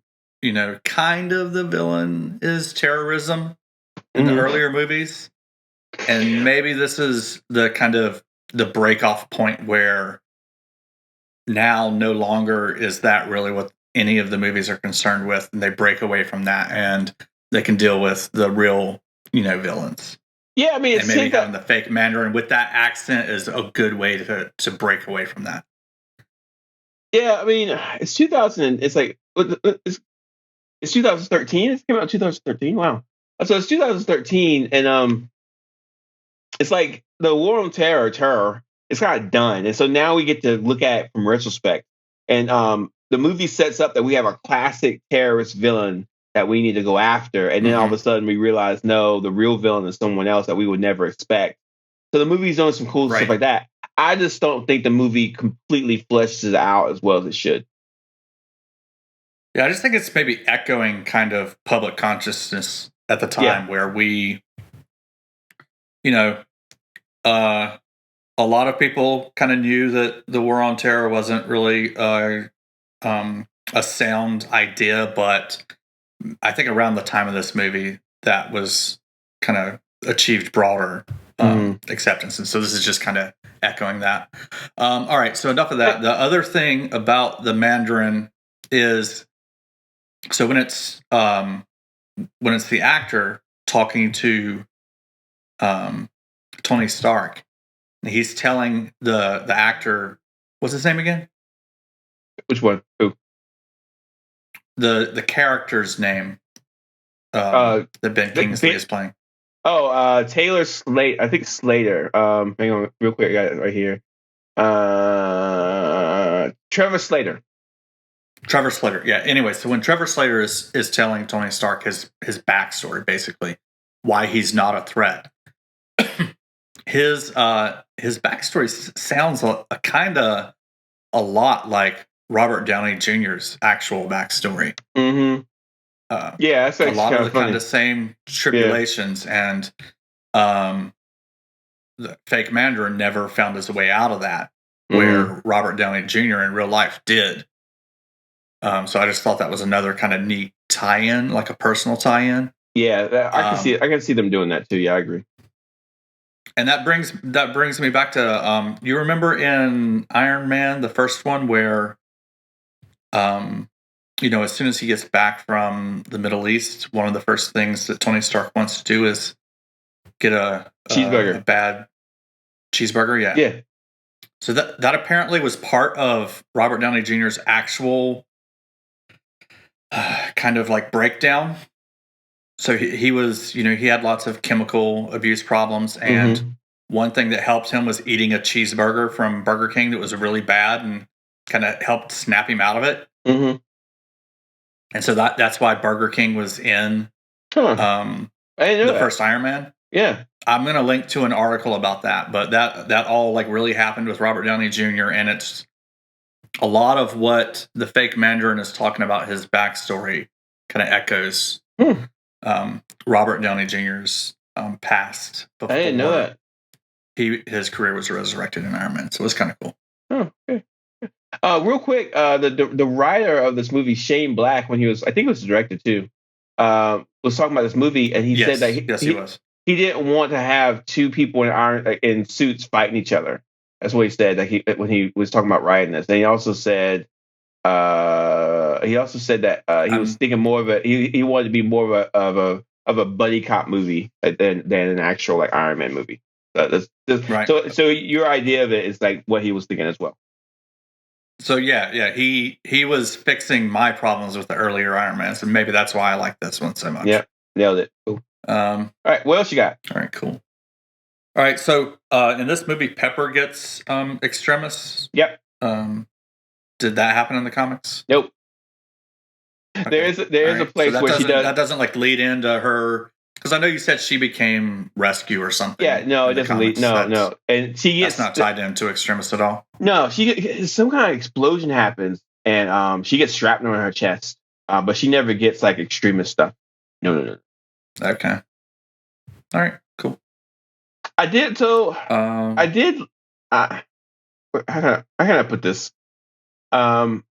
kind of the villain is terrorism in the earlier movies. And maybe this is the kind of the break-off point where now no longer is that really what any of the movies are concerned with, and they break away from that and they can deal with the real, villains. Yeah, I mean, and maybe having the fake Mandarin with that accent is a good way to break away from that. Yeah, I mean, it's 2000. It's like it's 2013. It came out in 2013. Wow. So it's 2013, and it's like the war on terror. It's kind of done, and so now we get to look at it from retrospect. And the movie sets up that we have a classic terrorist villain that we need to go after, and then all of a sudden we realize, no, the real villain is someone else that we would never expect. So the movie's doing some cool stuff like that. I just don't think the movie completely fleshes it out as well as it should. Yeah, I just think it's maybe echoing kind of public consciousness at the time where we, a lot of people kind of knew that the war on terror wasn't really a sound idea, but I think around the time of this movie, that was kind of achieved broader acceptance. And so this is just kind of echoing that. All right, so enough of that. The other thing about the Mandarin is, so when it's the actor talking to Tony Stark, he's telling the actor, what's his name again? Which one? Who? The character's name that Ben Kingsley is playing. Oh, Taylor Slate. I think Slater. Hang on, real quick. I got it right here. Trevor Slattery. Trevor Slattery. Yeah. Anyway, so when Trevor Slattery is telling Tony Stark his backstory, basically why he's not a threat, his backstory sounds a lot like Robert Downey Jr.'s actual backstory. Mm-hmm. Yeah, that's a lot of the funny. kind of same tribulations, and the fake Mandarin never found his way out of that, where Robert Downey Jr. in real life did. So I just thought that was another kind of neat tie-in, like a personal tie-in. Yeah, I can see it. I can see them doing that too. Yeah, I agree. And that brings me back to you remember in Iron Man, the first one, where as soon as he gets back from the Middle East, one of the first things that Tony Stark wants to do is get a cheeseburger, a bad cheeseburger. Yeah. Yeah. So that apparently was part of Robert Downey Jr.'s actual kind of like breakdown. So he was, he had lots of chemical abuse problems, and one thing that helped him was eating a cheeseburger from Burger King that was really bad and kind of helped snap him out of it. Mm-hmm. And so that's why Burger King was in the first Iron Man. Yeah. I'm going to link to an article about that, but that all like really happened with Robert Downey Jr. And it's a lot of what the fake Mandarin is talking about. His backstory kind of echoes Robert Downey Jr.'s past. I didn't know that. His career was resurrected in Iron Man, so it was kind of cool. Oh, okay. Real quick, the writer of this movie, Shane Black, when I think it was directed too, was talking about this movie, and he said that he was. He didn't want to have two people in suits fighting each other. That's what he said. When he was talking about writing this, and he also said that he was thinking more of he wanted to be more of a buddy cop movie than an actual like Iron Man movie. Right. So your idea of it is like what he was thinking as well. So yeah, he was fixing my problems with the earlier Iron Man, so maybe that's why I like this one so much. Yeah, nailed it. Cool. All right, what else you got? All right, cool. All right, so in this movie, Pepper gets Extremis. Yep. Did that happen in the comics? Nope. Okay. There is a place where she does. That doesn't like lead into her, because I know you said she became Rescue or something. Yeah, no, it doesn't lead. No, and she gets that's not tied into Extremis at all. No, some kind of explosion happens, and she gets shrapnel on her chest, but she never gets like Extremis stuff. No. Okay. All right. Cool. I did. So I did. How can I put this? I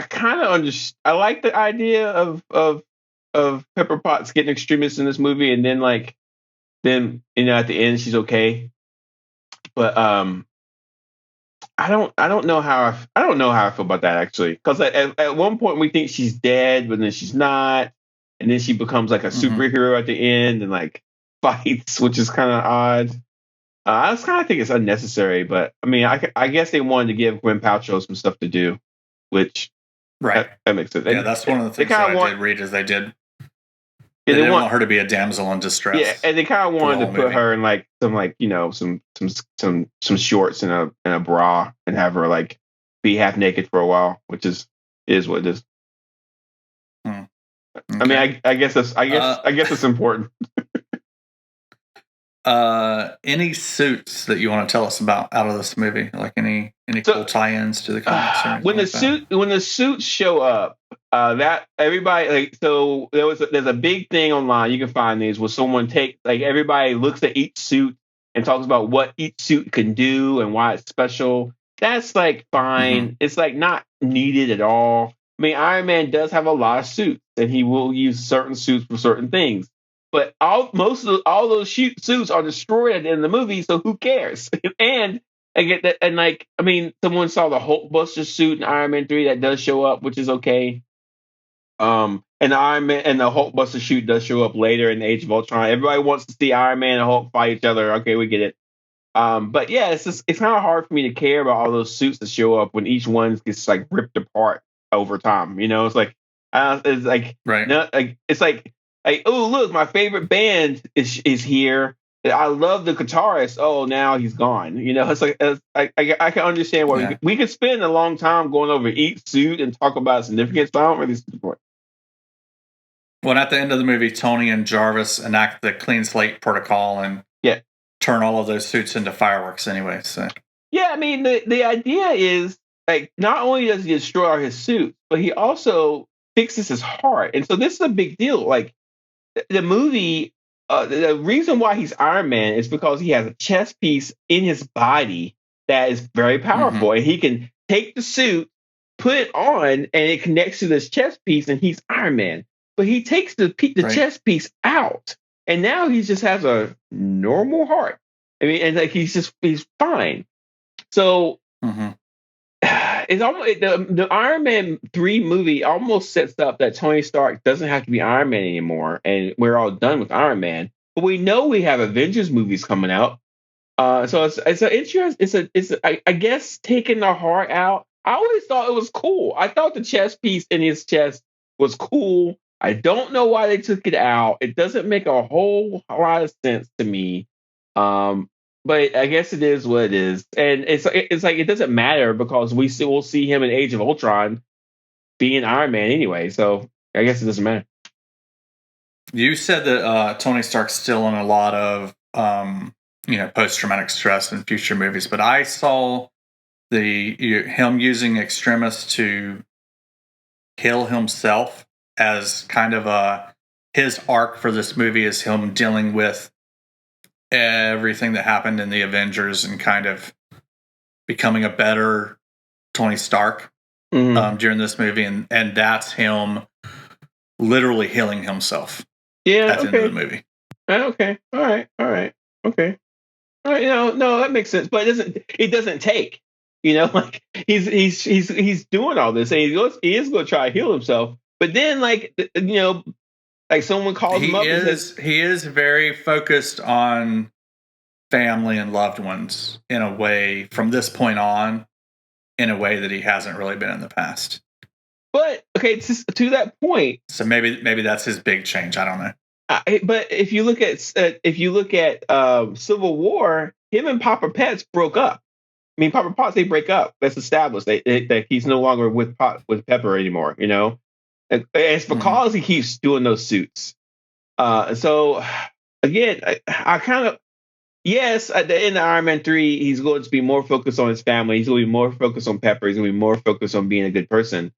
kind of understand. I like the idea of Pepper Potts getting Extremis in this movie, and then at the end she's okay. But I don't know how I feel about that actually, because at one point we think she's dead, but then she's not, and then she becomes like a superhero at the end and like fights, which is kind of odd. I just kind of think it's unnecessary, but I mean, I guess they wanted to give Gwen Paltrow some stuff to do, which that makes sense. Yeah, that's one of the things that I did read is they did. They didn't want her to be a damsel in distress. Yeah, and they kind of wanted to put her in like some shorts and a bra and have her like be half naked for a while, which is what it is. I mean, Okay. I guess that's I guess it's important. Any suits that you want to tell us about out of this movie? Like any So cool tie-ins to the comics or anything like that? when the suits show up, that everybody like so there's a big thing online you can find these where someone take like everybody looks at each suit and talks about what each suit can do and why it's special. That's like Mm-hmm. fine. It's like not needed at all. I mean, Iron Man does have a lot of suits, and he will use certain suits for certain things. But all those suits are destroyed at the end of the movie, so who cares? And I get that, and like I mean, someone saw the Hulkbuster suit in Iron Man 3 that does show up, which is okay. And the Iron Man and the Hulkbuster suit does show up later in Age of Ultron. Everybody wants to see Iron Man and Hulk fight each other. Okay, we get it. But yeah, it's kind of hard for me to care about all those suits that show up when each one gets like ripped apart over time. You know, it's like Right. no, like it's like oh look, my favorite band is here. I love the guitarist. Oh, now he's gone. You know, I can understand why Yeah. we could spend a long time going over each suit and talk about significance, but I don't really see the point. Well, at the end of the movie, Tony and Jarvis enact the clean slate protocol and Yeah, turn all of those suits into fireworks anyway. So yeah. I mean, the idea is like not only does he destroy his suit, but he also fixes his heart, and so this is a big deal. Like the movie, the reason why he's Iron Man is because he has a chest piece in his body that is very mm-hmm. powerful, and he can take the suit, put it on, and it connects to this chest piece, and he's Iron Man. But he takes the Right. chest piece out, and now he just has a normal heart. I mean, and like he's fine. So Mm-hmm. it's almost the Iron Man 3 movie almost sets up that Tony Stark doesn't have to be Iron Man anymore, and we're all done with Iron Man. But we know we have Avengers movies coming out, so it's an interest. I guess taking the heart out. I always thought it was cool. I thought the chest piece in his chest was cool. I don't know why they took it out. It doesn't make a whole lot of sense to me. Um, but I guess it is what it is, and it's like it doesn't matter because we'll see him in Age of Ultron being Iron Man anyway. So I guess it doesn't matter. You said that Tony Stark's still in a lot of post-traumatic stress in future movies, but I saw him using Extremis to heal himself as kind of his arc for this movie is him dealing with everything that happened in the Avengers and kind of becoming a better Tony Stark during this movie, and that's him literally healing himself. Yeah. At the end of the movie. Okay. All right. Okay. All right. No, that makes sense. But it doesn't take. You know, like he's doing all this, and he is going to try to heal himself. But then, like like someone calls him up and says he is very focused on family and loved ones in a way from this point on, in a way that he hasn't really been in the past. But okay, to that point, so maybe that's his big change. I don't know. But if you look at Civil War, him and Papa Pets broke up. I mean, Papa Potts, they break up. That's established. That he's no longer with Pepper anymore. You know, and it's because he keeps doing those suits. So again, I kind of yes, at the end of Iron Man 3, he's going to be more focused on his family. He's going to be more focused on Pepper. He's going to be more focused on being a good person.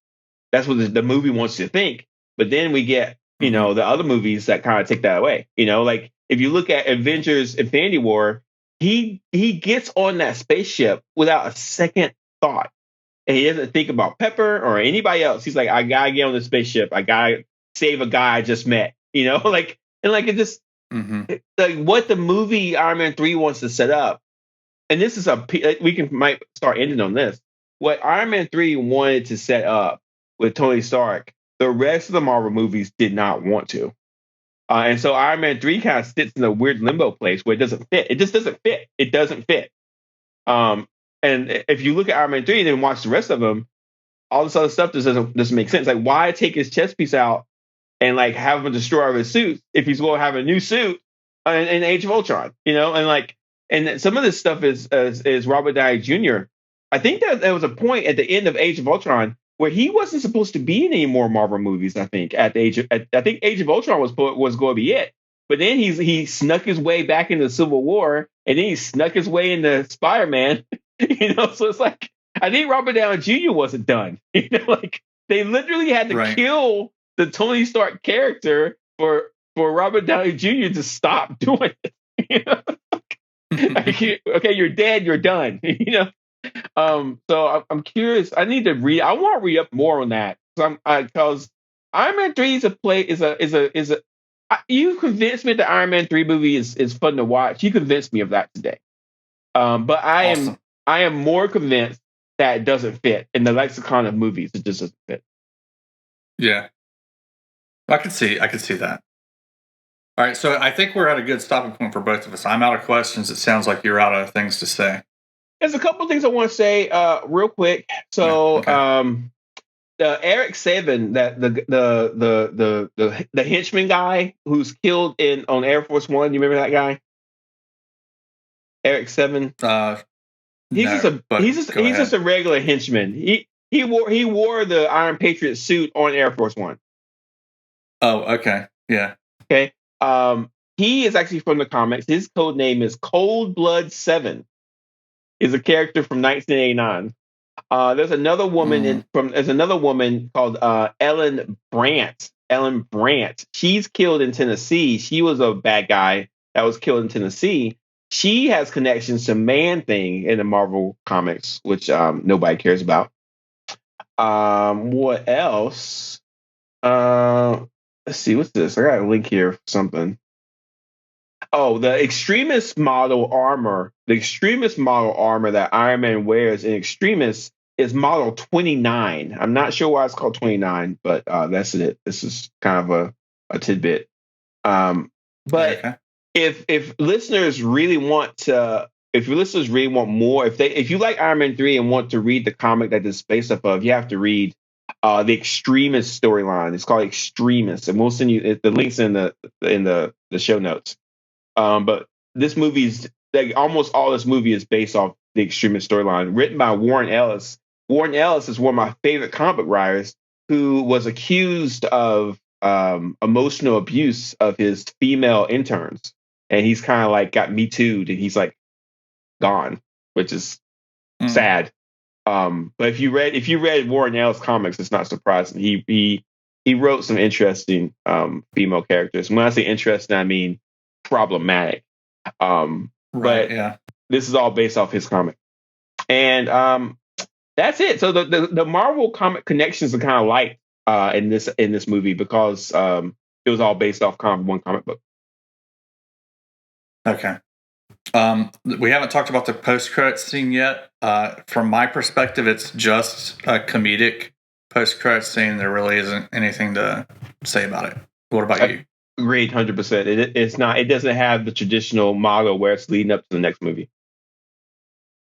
That's what the movie wants you to think. But then we get, the other movies that kind of take that away. Like if you look at Avengers Infinity War, he gets on that spaceship without a second thought. And he doesn't think about Pepper or anybody else. He's like, I gotta get on the spaceship. I gotta save a guy I just met. Like it just like what the movie Iron Man 3 wants to set up. And this is might start ending on this. What Iron Man 3 wanted to set up with Tony Stark, the rest of the Marvel movies did not want to. And so Iron Man 3 kind of sits in a weird limbo place where it doesn't fit. It just doesn't fit. It doesn't fit. And if you look at Iron Man 3 and then watch the rest of them, all this other stuff doesn't make sense. Like, why take his chest piece out and like have him destroy his suit if he's going to have a new suit in Age of Ultron? And some of this stuff is Robert Downey Jr. I think that there was a point at the end of Age of Ultron where he wasn't supposed to be in any more Marvel movies. I think I think Age of Ultron was going to be it, but then he snuck his way back into Civil War, and then he snuck his way into Spider-Man. So it's like I think Robert Downey Jr. wasn't done. Like they literally had to kill the Tony Stark character for Robert Downey Jr. to stop doing it. Okay, you're dead. You're done. So I'm curious. I need to read. I want to read up more on that because Iron Man 3 is a. You convinced me that Iron Man 3 movie is fun to watch. You convinced me of that today. But I am more convinced that it doesn't fit in the lexicon of movies. It just doesn't fit. Yeah, I could see that. All right, so I think we're at a good stopping point for both of us. I'm out of questions. It sounds like you're out of things to say. There's a couple of things I want to say real quick. So, the Eric Saban, that the henchman guy who's killed on Air Force One. You remember that guy? Eric Saban. He's just a regular henchman. He wore the Iron Patriot suit on Air Force One. Oh, okay, yeah, okay. He is actually from the comics. His code name is Cold Blood 7. Is a character from 1989. There's another woman there's another woman called Ellen Brandt. Ellen Brandt. She's killed in Tennessee. She was a bad guy that was killed in Tennessee. She has connections to Man-Thing in the Marvel comics, which nobody cares about. What else? Let's see. What's this? I got a link here for something. Oh, the Extremis model armor. The Extremis model armor that Iron Man wears in Extremis is model 29. I'm not sure why it's called 29, but that's it. This is kind of a tidbit. But if listeners really want more, if you like Iron Man 3 and want to read the comic that this is based off of, you have to read the Extremis storyline. It's called Extremis, and we'll send you the links in the show notes. But this movie's almost all this movie is based off the Extremis storyline, written by Warren Ellis. Warren Ellis is one of my favorite comic book writers who was accused of emotional abuse of his female interns, and he's kind of like got Me Too'd, and he's like gone, which is sad. But if you read Warren Ellis comics, it's not surprising. He wrote some interesting female characters. When I say interesting, I mean problematic. But this is all based off his comic, and that's it. So the Marvel comic connections are kind of light in this movie because it was all based off one comic book. Okay. We haven't talked about the post-credits scene yet. From my perspective, it's just a comedic post-credits scene. There really isn't anything to say about it. What about you? Agreed, 100%. It's not. It doesn't have the traditional model where it's leading up to the next movie.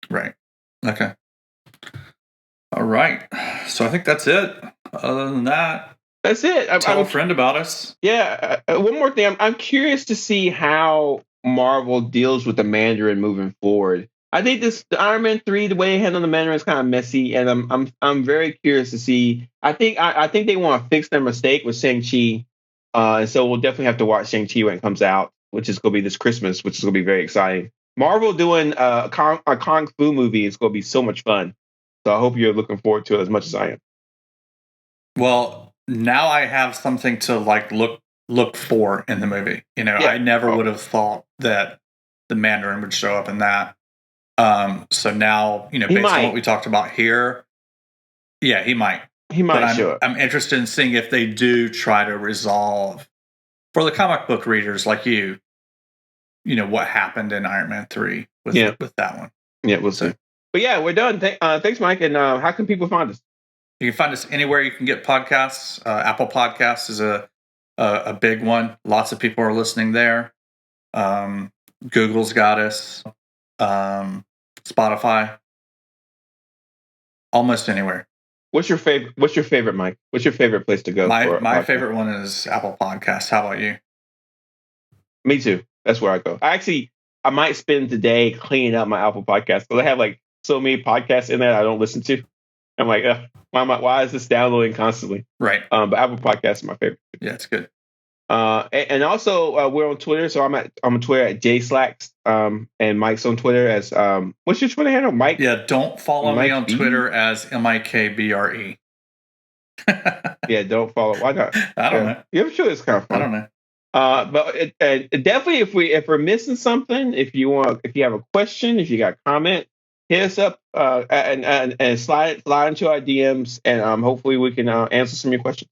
Right. Okay. All right. So I think that's it. Other than that, that's it. Tell a friend about us. Yeah. One more thing. I'm curious to see how Marvel deals with the Mandarin moving forward. I think the Iron Man 3, the way they handle the Mandarin is kind of messy, and I'm very curious to see. I think they want to fix their mistake with Shang-Chi, and so we'll definitely have to watch Shang-Chi when it comes out, which is going to be this Christmas, which is going to be very exciting. Marvel doing a kung fu movie is going to be so much fun. So I hope you're looking forward to it as much as I am. Well, now I have something to look for in the movie. I never would have thought that the Mandarin would show up in that. So now, based on what we talked about here, yeah, he might. He might show up. I'm interested in seeing if they do try to resolve, for the comic book readers like you, what happened in Iron Man 3 with that one. Yeah, we'll see. But yeah, we're done. Thanks, Mike. And how can people find us? You can find us anywhere you can get podcasts. Apple Podcasts is a big one. Lots of people are listening there. Google's got us. Spotify. Almost anywhere. What's your favorite, Mike? What's your favorite place to go? My favorite one is Apple Podcasts. How about you? Me too. That's where I go. I might spend the day cleaning up my Apple Podcasts because I have like so many podcasts in there I don't listen to. I'm like, why is this downloading constantly? Right. But Apple Podcasts is my favorite. Yeah, it's good. And also we're on Twitter, so I'm on Twitter at jslacks, and Mike's on Twitter as what's your Twitter handle, Mike? Yeah, don't follow Mike me on B? Twitter as MIKBRE. Yeah, don't follow. Why not? I don't know. Yeah, I'm sure it's kind of fun. I don't know. But definitely, if we're missing something, if you have a question, if you got a comment, hit us up and slide into our DMs, and hopefully we can answer some of your questions.